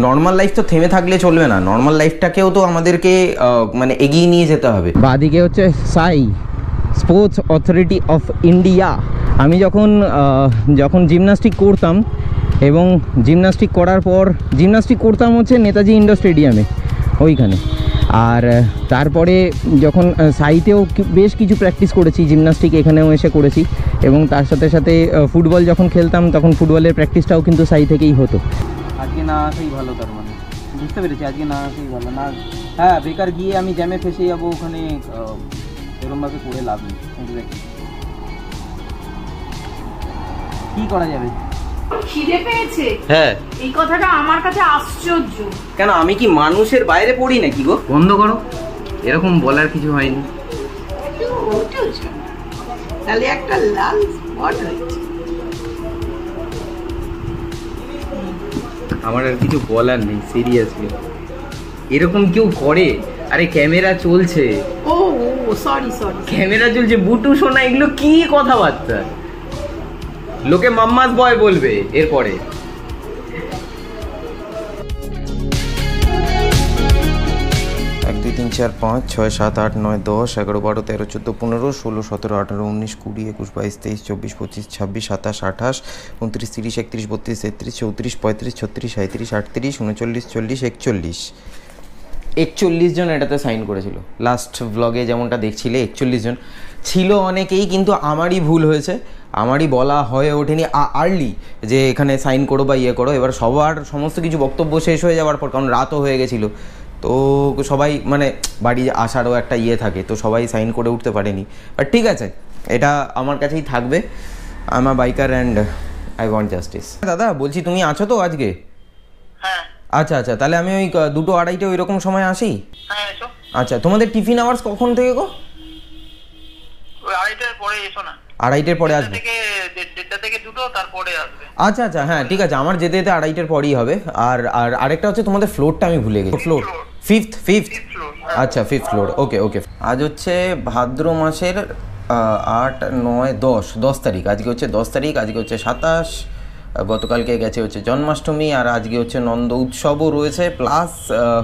Normal life তো থেমে থাকলে চলবে না, নর্মাল লাইফটাকেও তো আমাদেরকে মানে এগিয়ে নিয়ে যেতে হবে। বাদিকে হচ্ছে সাই স্পোর্টস অথরিটি অফ ইন্ডিয়া। আমি যখন জিমন্যাস্টিক করতাম এবং জিমন্যাস্টিক করার পর জিমন্যাস্টিক করতাম হচ্ছে নেতাজি ইন্ডোর স্টেডিয়ামে ওইখানে। আর তারপরে যখন সাইতেও বেশ কিছু প্র্যাকটিস করেছি, জিমন্যাস্টিক এখানেও এসে করেছি, এবং তার সাথে সাথে ফুটবল যখন খেলতাম তখন ফুটবলের প্র্যাকটিসটাও কিন্তু সাই থেকেই হতো। আজকে না আসাই ভালো, তার মানে বুঝতে পেরেছি আজকে না আসাই ভালো। না হ্যাঁ, বেকার গিয়ে আমি জ্যামে ফেসে যাবো, ওখানে এরকমভাবে করে লাভ নেই। কি করা যাবে? খিদে পেয়েছে? হ্যাঁ, এই কথাটা আমার কাছে আশ্চর্য। কেন, আমি কি মানুষের বাইরে পড়ি নাকি গো? বন্ধ করো, এরকম বলার কিছু হয়নি। তাহলে একটা লাল স্পট হয়েছে। আমার আর কিছু বলার নেই, সিরিয়াসলি। এরকম কেউ করে? আরে ক্যামেরা চলছে। ও সরি, ক্যামেরা চলছে, বুটু শোনা, এগুলো কি কথাবার্তা? লোকে মাম্মাস বয় বলবে এরপরে। 1 2 3 4 5 6 7 8 9 10 11 12 13 14 15 16 17 18 19 20 21 22 23 24 25 26 27 28 29 30 31 32 33 34 35 36 37 38 39 40 41 41 জন এটাতে সাইন করেছিল। লাস্ট ব্লগে যেমনটা দেখছিলে 41 জন ছিল। অনেকেই কিন্তু আমারই ভুল হয়েছে, আমারই বলা হয়ে ওঠেনি আর্লি যে এখানে সাইন করো বা ইয়ে করো। এবার সবার সমস্ত কিছু বক্তব্য শেষ হয়ে যাওয়ার পর, কারণ রাতও হয়ে গেছিলো, তো সবাই মানে বাড়ি আসারও একটা ইয়ে থাকে, তো সবাই সাইন করে উঠতে পারেনি। বাট ঠিক আছে, এটা আমার কাছেই থাকবে। I am a biker and I want justice. দাদা বলছি, তুমি আছো তো আজকে? হ্যাঁ। আচ্ছা আচ্ছা, তাহলে আমি ওই 2টো 2:30 ওই রকম সময় আসি। হ্যাঁ এসো। আচ্ছা, তোমাদের টিফিন আওয়ার্স কখন থেকে গো? ওই 2:30টার পরে এসো না। 2:30টার পরে আসবে? 1:30 থেকে 2টো, তারপরে আসবে। আচ্ছা আচ্ছা, হ্যাঁ ঠিক আছে, আমার যেতে যেতে 2:30টার পরেই হবে। আর আরেকটা হচ্ছে তোমাদের ফ্লোরটা আমি ভুলে গেছি। Floor fifth. আচ্ছা, 5th ফ্লোর। ওকে ওকে। আজ হচ্ছে ভাদ্র মাসের 8 9 10 তারিখ। আজকে হচ্ছে 10 তারিখ, আজকে হচ্ছে 27। গতকালকে গেছে হচ্ছে জন্মাষ্টমী, আর আজকে হচ্ছে নন্দ উৎসবও রয়েছে, প্লাস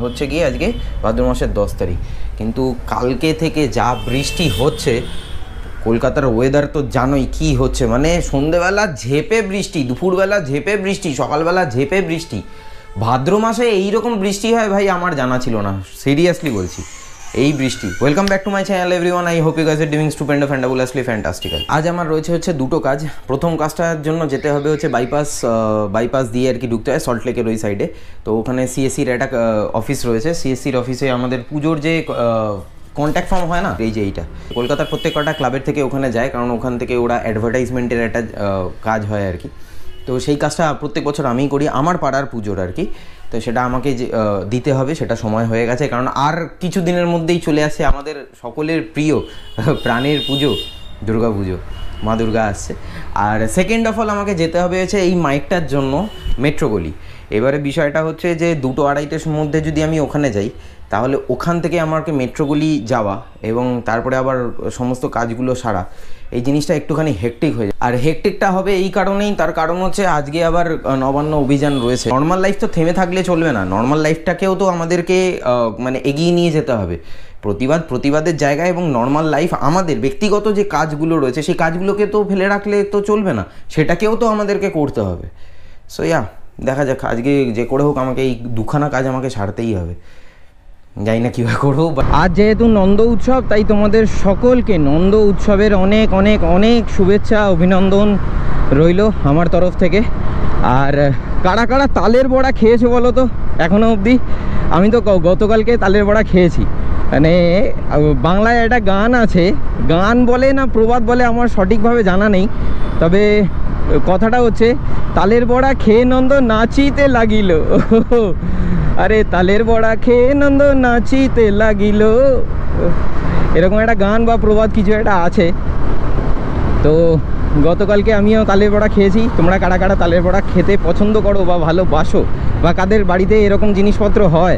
হচ্ছে গিয়ে আজকে ভাদ্র মাসের 10 তারিখ। কিন্তু কালকে থেকে যা বৃষ্টি হচ্ছে, কলকাতার ওয়েদার তো জানোই কি হচ্ছে, মানে সন্ধেবেলা ঝেপে বৃষ্টি, দুপুরবেলা ঝেপে বৃষ্টি, সকালবেলা ঝেপে বৃষ্টি। ভাদ্র মাসে এইরকম বৃষ্টি হয় ভাই, আমার জানা ছিল না, সিরিয়াসলি বলছি, এই বৃষ্টি। Welcome back to my channel everyone, I hope you guys are doing stupendo fantabulously fantastical. আজ আমার রয়েছে হচ্ছে 2টো কাজ। প্রথম কাজটার জন্য যেতে হবে হচ্ছে বাইপাস দিয়ে আর কি ঢুকতে হয় সল্টলেকের ওই সাইডে। তো ওখানে সিএসসির একটা অফিস রয়েছে, সিএসসির অফিসে আমাদের পুজোর যে কন্ট্যাক্ট ফর্ম হয় না, এই যে এইটা কলকাতার প্রত্যেক কটা ক্লাবের থেকে ওখানে যায়, কারণ ওখান থেকে ওরা অ্যাডভার্টাইজমেন্টের একটা কাজ হয় আর কি। তো সেই কাজটা প্রত্যেক বছর আমিই করি, আমার পাড়ার পুজোর আর কি। তো সেটা আমাকে দিতে হবে, সেটা সময় হয়ে গেছে, কারণ আর কিছু দিনের মধ্যেই চলে আসে আমাদের সকলের প্রিয় প্রাণের পুজো, দুর্গা পুজো, মা দুর্গা আসছে। আর সেকেন্ড অফ অল আমাকে যেতে হবে হচ্ছে এই মাইকটার জন্য মেট্রোগলি। এবারে বিষয়টা হচ্ছে যে 2টো 2:30টার মধ্যে যদি আমি ওখানে যাই, তাহলে ওখান থেকে আমাকে মেট্রোগলি যাওয়া এবং তারপরে আবার সমস্ত কাজগুলো সারা, এই জিনিসটা একটুখানি হেকটিক হয়ে যায়। আর হেকটিকটা হবে এই কারণেই, তার কারণ হচ্ছে আজকে আবার নবান্ন অভিযান রয়েছে। নর্মাল লাইফ তো থেমে থাকলে চলবে না, নর্মাল লাইফটাকেও তো আমাদেরকে মানে এগিয়ে নিয়ে যেতে হবে। প্রতিবাদের জায়গায় এবং নর্মাল লাইফ, আমাদের ব্যক্তিগত যে কাজগুলো রয়েছে সেই কাজগুলোকে তো ফেলে রাখলে তো চলবে না, সেটাকেও তো আমাদেরকে করতে হবে। সো দেখা যাক, আজকে যে করে হোক আমাকে এই 2খানা কাজ আমাকে ছাড়তেই হবে, জানি না কীভাবে করবো। আজ যেহেতু নন্দ উৎসব, তাই তোমাদের সকলকে নন্দ উৎসবের অনেক অনেক অনেক শুভেচ্ছা, অভিনন্দন রইল আমার তরফ থেকে। আর কারা কারা তালের বড়া খেয়েছে বলো তো এখনও অবধি? আমি তো গতকালকে তালের বড়া খেয়েছি। মানে বাংলায় একটা গান আছে, গান বলে না প্রবাদ বলে আমার সঠিকভাবে জানা নেই, তবে কথাটা হচ্ছে তালের বড়া খেয়ে নন্দ নাচিতে লাগিল। আরে তালের বড়া খেয়ে নন্দ নাচিতে লাগিল, এরকম একটা গান বা প্রবাদ কিছু একটা আছে। তো গতকালকে আমিও তালের বড়া খেয়েছি। তোমরা কারা কারা তালের বড়া খেতে পছন্দ করো বা ভালোবাসো, বা কাদের বাড়িতে এরকম জিনিসপত্র হয়,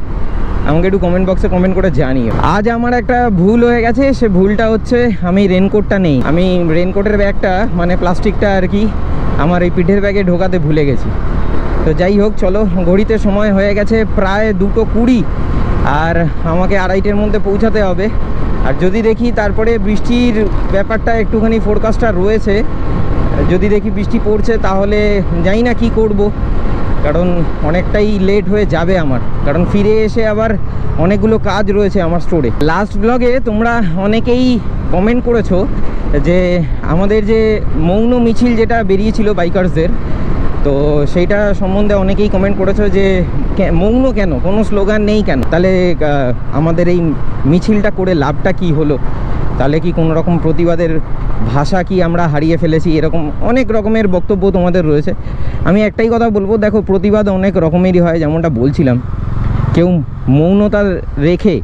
আমাকে একটু কমেন্ট বক্সে কমেন্ট করে জানিও। আজ আমার একটা ভুল হয়ে গেছে, সে ভুলটা হচ্ছে আমি রেনকোটটা নেই, আমি রেনকোটের ব্যাগটা মানে প্লাস্টিকটা আর কি আমার এই পিঠের ব্যাগে ঢোকাতে ভুলে গেছি। তো যাই হোক, চলো, ঘড়িতে সময় হয়ে গেছে প্রায় 2:20, আর আমাকে 2:30-এর মধ্যে পৌঁছাতে হবে। আর যদি দেখি তারপরে বৃষ্টির ব্যাপারটা একটুখানি ফোরকাস্টটা রয়েছে, যদি দেখি বৃষ্টি পড়ছে তাহলে জানি না কি করব, কারণ অনেকটাই লেট হয়ে যাবে আমার, কারণ ফিরে এসে আবার অনেকগুলো কাজ রয়েছে আমার স্টোরে। লাস্ট ব্লগে তোমরা অনেকেই কমেন্ট করেছো যে আমাদের যে মৌন মিছিল যেটা বেরিয়েছিল বাইকার্সদের, তো সেইটা সম্বন্ধে অনেকেই কমেন্ট করেছো যে মৌন কেন, কোনো স্লোগান নেই কেন, তাহলে আমাদের এই মিছিলটা করে লাভটা কি হলো, তাহলে কি কোনো রকম প্রতিবাদের ভাষা কি আমরা হারিয়ে ফেলেছি, এরকম অনেক রকমের বক্তব্য তোমাদের রয়েছে। আমি একটাই কথা বলবো, দেখো, প্রতিবাদ অনেক রকমেরই হয়, যেমনটা বলছিলাম, কেউ মৌনতা রেখে,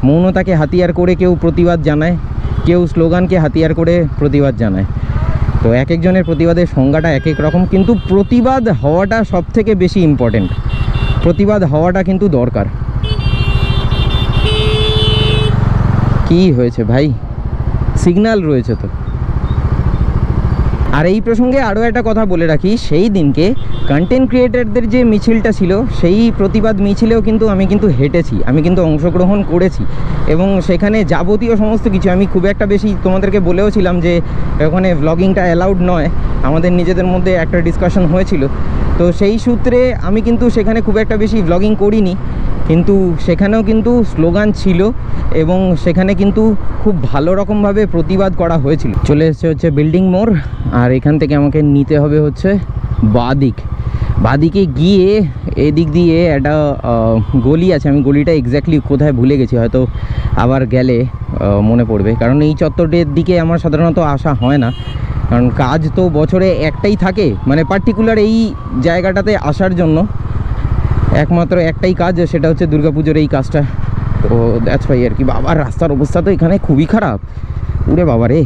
মৌনতাকে হাতিয়ার করে কেউ প্রতিবাদ জানায়, কেউ স্লোগানকে হাতিয়ার করে প্রতিবাদ জানায়। তো এক একজনের প্রতিবাদের সংজ্ঞাটা এক এক রকম, কিন্তু প্রতিবাদ হওয়াটা সব থেকে বেশি ইম্পর্টেন্ট, প্রতিবাদ হওয়াটা কিন্তু দরকার। কি হয়েছে ভাই, সিগন্যাল রয়েছে তো। আর এই প্রসঙ্গে আরও একটা কথা বলে রাখি, সেই দিনকে কন্টেন্ট ক্রিয়েটারদের যে মিছিলটা ছিল, সেই প্রতিবাদ মিছিলেও কিন্তু আমি হেঁটেছি, আমি কিন্তু অংশগ্রহণ করেছি, এবং সেখানে যাবতীয় সমস্ত কিছু আমি খুব একটা বেশি তোমাদেরকে বলেও ছিলাম যে ওখানে ভ্লগিংটা অ্যালাউড নয়, আমাদের নিজেদের মধ্যে একটা ডিসকাশন হয়েছিল। তো সেই সূত্রে আমি কিন্তু সেখানে খুব একটা বেশি ভ্লগিং করিনি, কিন্তু সেখানেও কিন্তু স্লোগান ছিল এবং সেখানে কিন্তু খুব ভালো রকমভাবে প্রতিবাদ করা হয়েছিল। চলে এসছে হচ্ছে বিল্ডিং মোড়, আর এখান থেকে আমাকে নিতে হবে হচ্ছে বাদিকে গিয়ে এদিক দিয়ে একটা গলি আছে, আমি গলিটা এক্স্যাক্টলি কোথায় ভুলে গেছি, হয়তো আবার গেলে মনে পড়বে, কারণ এই চত্বরের দিকে আমার সাধারণত আসা হয় না, কারণ কাজ তো বছরে একটাই থাকে, মানে পার্টিকুলার এই জায়গাটাতে আসার জন্য একমাত্র একটাই কাজ, সেটা হচ্ছে দুর্গাপুজোর এই কাজটা। তো দ্যাটস ওয়াই আর কি। বাবার রাস্তার অবস্থা তো এখানে খুবই খারাপ, উরে বাবা রে,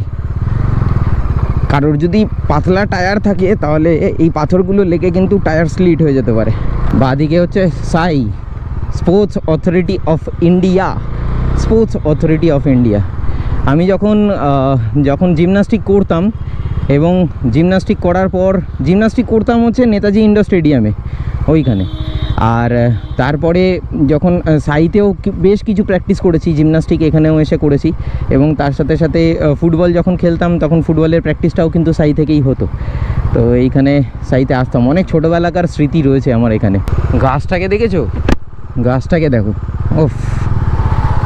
কারোর যদি পাতলা টায়ার থাকে তাহলে এই পাথরগুলো লেগে কিন্তু টায়ার স্লিট হয়ে যেতে পারে। বাদিকে হচ্ছে সাই, স্পোর্টস অথরিটি অফ ইন্ডিয়া। আমি যখন জিমন্যাস্টিক করতাম, এবং জিমন্যাস্টিক করার পর জিমন্যাস্টিক করতাম হচ্ছে নেতাজি ইন্ডোর স্টেডিয়ামে ওইখানে, আর তারপরে যখন সাইতেও বেশ কিছু প্র্যাকটিস করেছি, জিমন্যাস্টিক এখানেও এসে করেছি, এবং তার সাথে সাথে ফুটবল যখন খেলতাম তখন ফুটবলের প্র্যাকটিসটাও কিন্তু সাই থেকেই হতো। তো এইখানে সাইতে আসতাম, অনেক ছোটোবেলাকার স্মৃতি রয়েছে আমার এখানে। গাছটাকে দেখেছো, গাছটাকে দেখো, ওফ,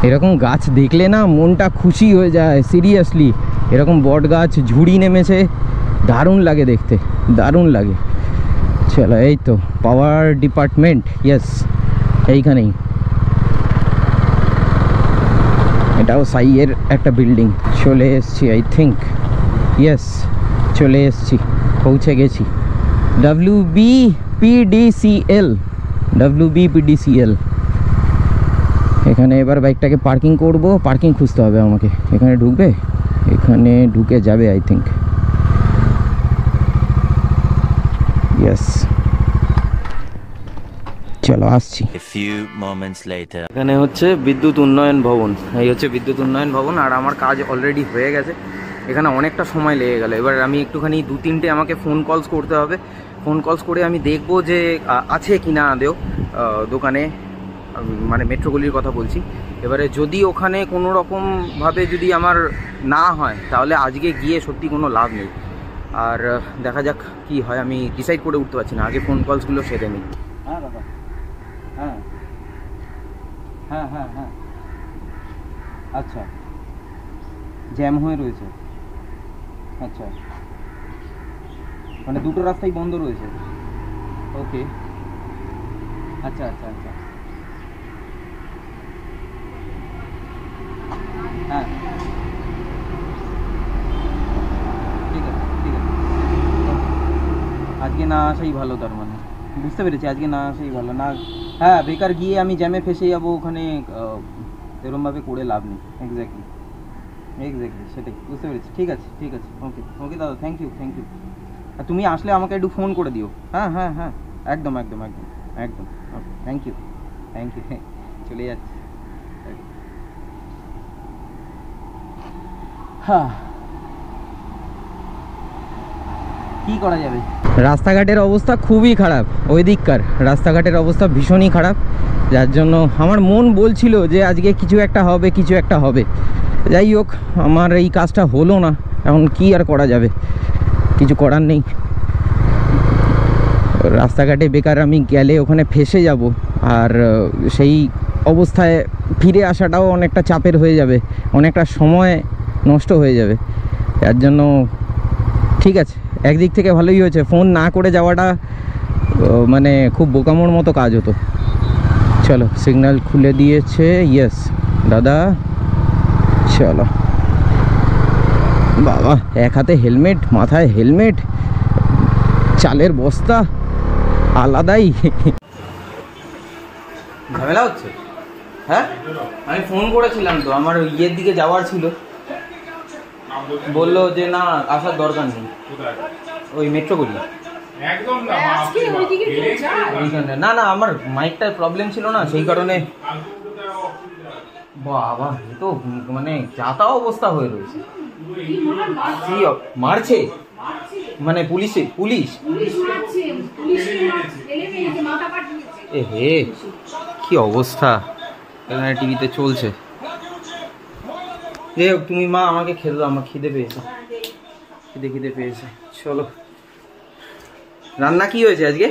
এরকম গাছ দেখলে না মনটা খুশি হয়ে যায়, সিরিয়াসলি। এরকম বট গাছ ঝুড়ি নেমেছে, দারুণ লাগে দেখতে, দারুণ লাগে। চলো, এই তো পাওয়ার ডিপার্টমেন্ট, ইয়েস, এইখানেই, এটাও সাইয়ের একটা বিল্ডিং। চলে এসছি, আই থিঙ্ক, ইয়েস, চলে এসছি, পৌঁছে গেছি। WBPDCL। এখানে এবার বাইকটাকে পার্কিং করব, পার্কিং খুঁজতে হবে আমাকে। এখানে ঢুকবে, এখানে ঢুকে যাবে আই থিঙ্ক, ইয়েস। চলো আসছি। এখানে হচ্ছে বিদ্যুৎ উন্নয়ন ভবন, এই হচ্ছে বিদ্যুৎ উন্নয়ন ভবন, আর আমার কাজ অলরেডি হয়ে গেছে। এখানে অনেকটা সময় লেগে গেল, এবার আমি একটুখানি 2-3টে আমাকে ফোন কলস করতে হবে। ফোন কলস করে আমি দেখবো যে আছে কি না আদেও দোকানে, মানে মেট্রোগুলির কথা বলছি। এবারে যদি ওখানে কোনো রকমভাবে যদি আমার না হয়, তাহলে আজকে গিয়ে সত্যি কোনো লাভ নেই। আর দেখা যাক কি হয়, আমি ডিসাইড করে উঠতে পারছি না, আগে ফোন কলসগুলো সেরে নিই। হ্যাঁ দাদা, হ্যাঁ হ্যাঁ হ্যাঁ হ্যাঁ, আচ্ছা, জ্যাম হয়ে রয়েছে, আচ্ছা, মানে দুটো রাস্তাই বন্ধ রয়েছে, ওকে, আচ্ছা আচ্ছা আচ্ছা, হ্যাঁ, ঠিক আছে ঠিক আছে, আজকে না আসাই ভালো, তার মানে বুঝতে পেরেছি, আজকে না আসাই ভালো। না, হ্যাঁ, বেকার গিয়ে আমি জ্যামে ফেসে যাবো, ওখানে এরমভাবে করে লাভ নেই। এক্স্যাক্টলি সেটাই, বুঝতে পেরেছি। ঠিক আছে ঠিক আছে, ওকে ওকে দাদা, থ্যাংক ইউ। আর তুমি আসলে আমাকে একটু ফোন করে দিও। হ্যাঁ হ্যাঁ হ্যাঁ, একদম ওকে, থ্যাংক ইউ, চলে যাচ্ছি। হ্যাঁ, কি করা যাবে? রাস্তাঘাটের অবস্থা খুবই খারাপ, ওই দিককার রাস্তাঘাটের অবস্থা ভীষণই খারাপ, যার জন্য আমার মন বলছিল যে আজকে কিছু একটা হবে, কিছু একটা হবে। যাই হোক, আমার এই কাজটা হলো না, এখন কি আর করা যাবে, কিছু করার নেই। রাস্তাঘাটে বেকার আমি গেলে ওখানে ফেসে যাব, আর সেই অবস্থায় ফিরে আসাটাও অনেকটা চাপের হয়ে যাবে, অনেকটা সময় নষ্ট হয়ে যাবে। যার জন্য ঠিক আছে, একদিক থেকে ভালোই হয়েছে, ফোন না করে যাওয়াটা মানে খুব বোকামোর মতো কাজ হতো। চলো, সিগন্যাল খুলে দিয়েছে, ইয়েস দাদা, চলো। বাবা, এক হাতে হেলমেট, মাথায় হেলমেট, চালের বস্তা আলাদাই ঝামেলা হচ্ছে। হ্যাঁ, আমি ফোন করেছিলাম তো, আমার ইয়ের দিকে যাওয়ার ছিল, বললো যে না আসার দরকার নেই, ওই মেট্রো গলি। না না, আমার মাইকটার প্রবলেম ছিল না, সেই কারণে। বাবা, এ তো মানে যাতা অবস্থা হয়ে রয়েছে। কি মারছে মানে পুলিশ এ হে, কি অবস্থা এখানে টিভিতে চলছে। তুমি মা আমাকে খেতে দাও, আমার খিদে পেয়েছে, খিদে পেয়েছে। চলো, রান্না কি হয়েছে আজকে?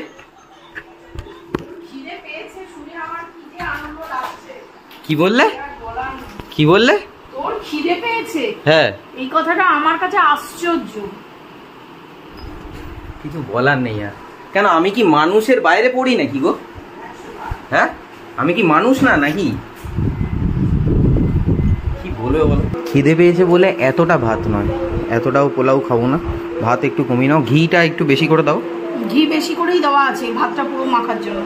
কি বললে? তোর খিদে পেয়েছে? হ্যাঁ, এই কথাটা আমার কাছে আশ্চর্য। কিছু বলার নেই আর। কেন, আমি কি মানুষের বাইরে পড়ি নাকি গো? হ্যাঁ, আমি কি মানুষ না নাকি? কি বলবে বলো? খিদে পেয়েছে বলে এতটা ভাত নয়, এতটাও পোলাও খাবো না, ভাত একটু কমিয়ে নাও, ঘিটা একটু বেশি করে দাও। ঘি বেশি করেই দেওয়া আছে ভাতটা পুরো মাখার জন্য।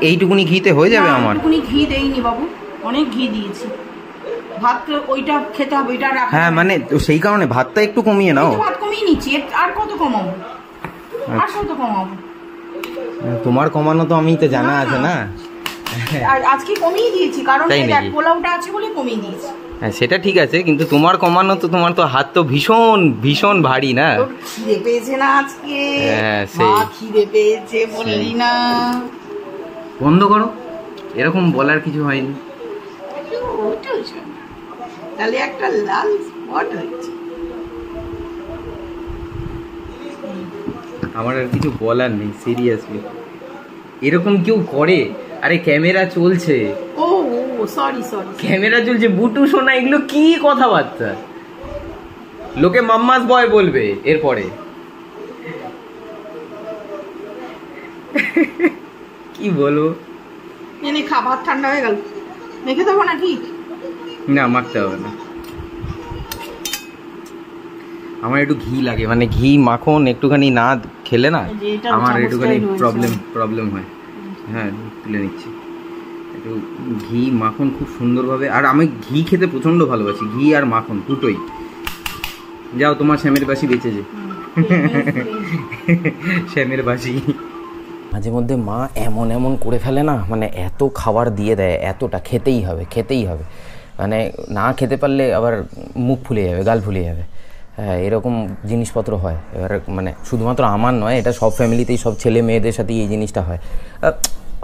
এইটুকুনি ঘিতে হয়ে যাবে আমার? এইটুকুনি ঘি দেইনি বাবু, অনেক ঘি দিয়েছি। ভাত ওইটা খেতে হবে, এটা রাখা। হ্যাঁ, মানে সেই কারণে ভাতটা একটু কমিয়ে নাও। ভাত কমিয়ে নিচ্ছি, আর কত কমাবো? আর কত কমাবো? তোমার কমানো তো আমি তো জানা আছে না। আর আজকে কমিয়ে দিয়েছি, কারণ পোলাওটা আছে বলে কমিয়ে দিয়েছি। হ্যাঁ, সেটা ঠিক আছে, কিন্তু তোমার কমানো তো, তোমার তো হাত তো ভীষণ ভীষণ ভারী না। খিদে পেয়েছে না আজকে? হ্যাঁ, সেই খিদে পেয়েছে বললি না? বন্ধ করো, এরকম বলার কিছু হয়নি। তাহলে একটা লাল স্পট হয়েছে। আমার আর কিছু বলার নেই, সিরিয়াসলি। এরকম কেউ করে? আরে ক্যামেরা চলছে। ও সরি, ক্যামেরা চলছে, বুটু সোনা, এগুলো কি কথাবার্তা? লোকে মাম্মাস বয় বলবে এরপরে। কি বলবো? এনে খাবার ঠান্ডা হয়ে গেল, মেখে দেবো নাকি? না, মাখতে হবে না, আমার একটু ঘি লাগে, মানে ঘি মাখন একটুখানি না খেলে না আমার একটুখানি প্রবলেম হয়। হ্যাঁ, তুলে নিচ্ছি। একটু ঘি মাখন খুব সুন্দরভাবে, আর আমি ঘি খেতে প্রচণ্ড ভালোবাসি, ঘি আর মাখন দুটোই। যাও, তোমার শ্যামের বাসি বেঁচেছে। শ্যামের বাসি। মাঝে মধ্যে মা এমন করে ফেলে না, মানে এত খাবার দিয়ে দেয়, এতটা খেতেই হবে, মানে না খেতে পারলে আবার মুখ ফুলে যাবে, গাল ফুলে যাবে। হ্যাঁ, এরকম জিনিসপত্র হয়। এবার মানে শুধুমাত্র আমার নয়, এটা সব ফ্যামিলিতেই, সব ছেলে মেয়েদের সাথেই এই জিনিসটা হয়।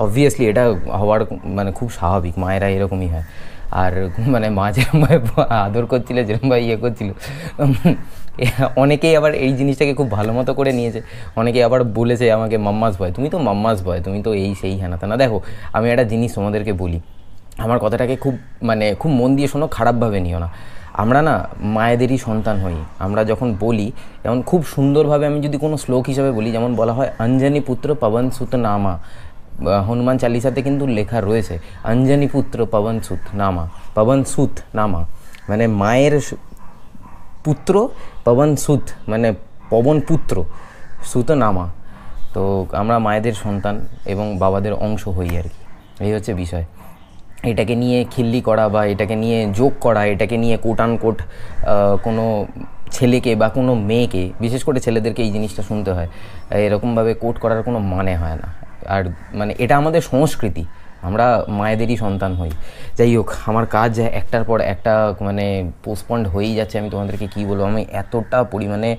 অবভিয়াসলি এটা হওয়ার মানে খুব স্বাভাবিক, মায়েরা এরকমই হয়। আর মানে মা যেরকমভাবে আদর করছিল, যেরকমভাবে ইয়ে করছিল, অনেকেই আবার এই জিনিসটাকে খুব ভালো মতো করে নিয়েছে। অনেকেই আবার বলেছে আমাকে মাম্মাস বয়, তুমি তো মাম্মাস বয়, তুমি তো এই সেই হ্যানা না। দেখো, আমি একটা জিনিস তোমাদেরকে বলি, আমার কথাটাকে খুব মন দিয়ে শোনো, খারাপভাবে নিও না। আমরা না মায়েদেরই সন্তান হই। আমরা যখন বলি, যেমন খুব সুন্দরভাবে আমি যদি কোনো শ্লোক হিসাবে বলি, যেমন বলা হয় অঞ্জনী পুত্র পবন সুত নামা, হনুমান চালিসাতে কিন্তু লেখা রয়েছে অঞ্জনী পুত্র পবন সুত নামা, মানে মায়ের পুত্র, পবন সুত মানে পবন পুত্র, সুত নামা। তো আমরা মায়েদের সন্তান এবং বাবাদের অংশ হই আর কি, এই হচ্ছে বিষয়। এটাকে নিয়ে খিল্লি করা বা এটাকে নিয়ে জোক করা, এটাকে নিয়ে কোট আনকোট কোনো ছেলেকে বা কোনো মেয়েকে, বিশেষ করে ছেলেদেরকে এই জিনিসটা শুনতে হয়, এরকমভাবে কোট করার কোনো মানে হয় না। আর মানে এটা আমাদের সংস্কৃতি, আমরা মায়েদেরই সন্তান হই। যাই হোক, আমার কাজ একটার পর একটা মানে পোস্টপন্ড হয়েই যাচ্ছে। আমি তোমাদেরকে কী বলবো, আমি এতটা পরিমাণে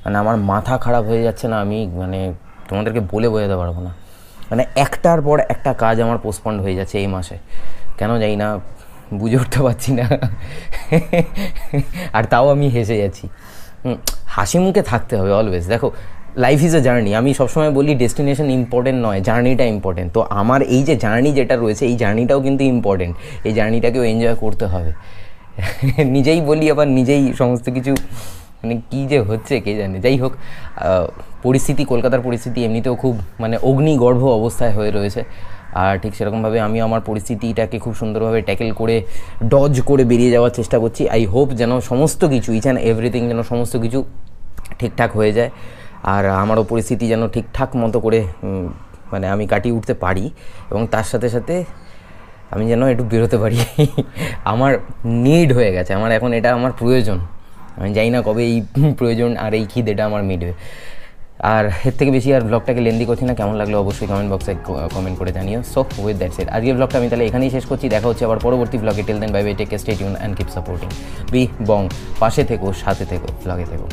মানে আমার মাথা খারাপ হয়ে যাচ্ছে না, আমি মানে তোমাদেরকে বলে বোঝাতে পারবো না। মানে একটার পর একটা কাজ আমার পোস্টপন্ড হয়ে যাচ্ছে এই মাসে, কেন জানি না, বুঝে উঠতে পারছি না। আর তাও আমি হেসে যাচ্ছি। হাসি মুখে থাকতে হবে অলওয়েজ। দেখো, লাইফ ইজ এ জার্নি। আমি সবসময় বলি ডেস্টিনেশন ইম্পর্টেন্ট নয়, জার্নিটা ইম্পর্টেন্ট। তো আমার এই যে জার্নি যেটা রয়েছে, এই জার্নিটাও কিন্তু ইম্পর্টেন্ট। এই জার্নিটাকেও এনজয় করতে হবে। নিজেই বলি আবার নিজেই সমস্ত কিছু, মানে কী যে হচ্ছে কে জানে। যাই হোক, পরিস্থিতি, কলকাতার পরিস্থিতি এমনিতেও খুব মানে অগ্নিগর্ভ অবস্থায় হয়ে রয়েছে। আর ঠিক সেরকমভাবে আমি আমার পরিস্থিতিটাকে খুব সুন্দরভাবে ট্যাকেল করে, ডজ করে বেরিয়ে যাওয়ার চেষ্টা করছি। আই হোপ যেন সমস্ত কিছু, ইচ অ্যান্ড এভরিথিং যেন সমস্ত কিছু ঠিকঠাক হয়ে যায়, আর আমারও পরিস্থিতি যেন ঠিকঠাক মতো করে মানে আমি কাটিয়ে উঠতে পারি, এবং তার সাথে সাথে আমি যেন একটু বেরোতে পারি। আমার নিড হয়ে গেছে, আমার এখন এটা আমার প্রয়োজন। আমি জানি না কবে এই প্রয়োজন আর এই খিদেটা আমার মিটবে। আর এর থেকে বেশি আর ব্লগটাকে লেন্দি করছি না। কেমন লাগলো অবশ্যই কমেন্ট বক্সে কমেন্ট করে জানিও। সো উইথ দ্যাটস ইট, আজকের ব্লগটা আমি তাহলে এখানেই শেষ করছি। দেখা হচ্ছে আবার পরবর্তী ব্লগে। Till then bye bye, take care, stay tune and keep supporting. Be Bong, পাশে থেকো, সাথে থেকো, ব্লগে থেকো।